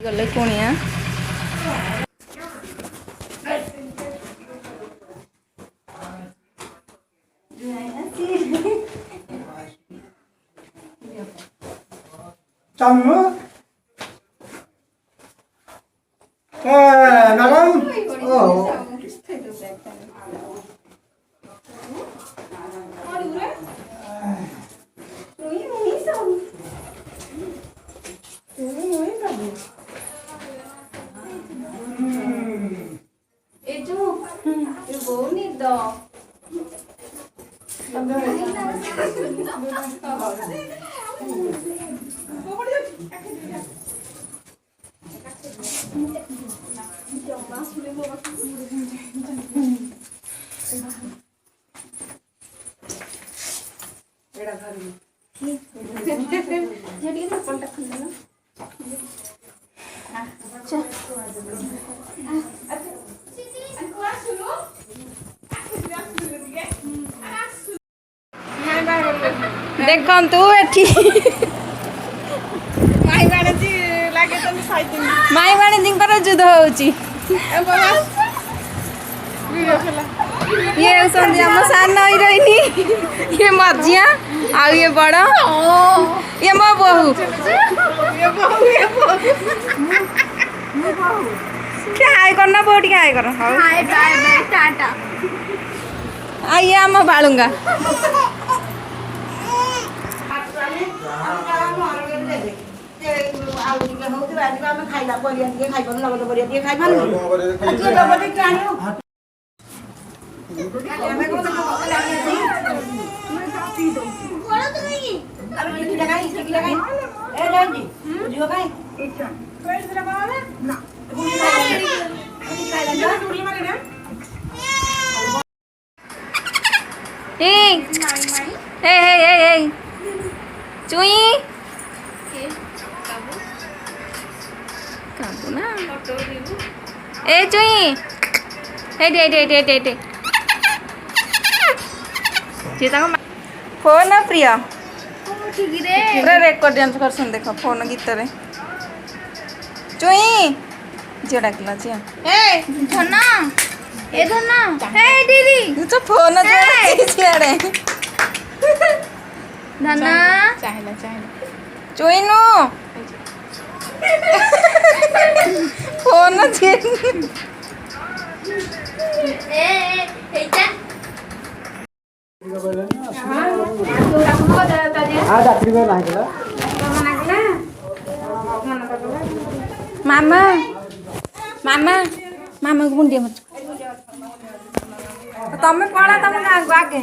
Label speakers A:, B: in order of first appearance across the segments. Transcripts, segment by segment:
A: ଗଲେ କୁଣିଆ
B: ଚାଲୁ ମ୍ୟାଡ଼ାମ ଦେଖନ୍ତୁ ଏଠି ମାଇ ବାଣିଜୀଙ୍କର ଯୁଦ୍ଧ ହଉଛି। ଇଏ ହେଉଛନ୍ତି ଆମ ସାନ ହିରୋଇନି, ଇଏ ମଝିଆ ଆଉ ଇଏ ବଡ଼, ଇଏ ମୋ ବୋହୂ। ଟିକେ ହାଇ କରନା ବୋଉ, ଟିକେ ହାଇ କର। ହଉ ଆଉ ଇଏ ଆମ ବାଳୁଙ୍ଗା। ଖାଇବା ପରିବା ଟିକେ ଖାଇପାରୁନୁ, ନଗଦ ପରିବା ଟିକେ ଖାଇପାରୁନୁ। चुई काबू ना ए चुई फोन प्रिय पूरा रेकर्ड डांस कर सुन देख फोन गीत रे चुई झियो डाकिला झियो
C: ए धना ए धना ए दीदी
A: तो फोन झियाड़े
C: धना
A: चुई नु फोन झिया
C: ए एटा
A: मामा मामा मामा को मुंडिया मत तमें पड़ा तम गाँ को आगे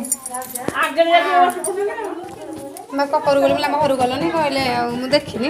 A: मैं कपर गली बोले घर गलनी कहले मुझे देखनी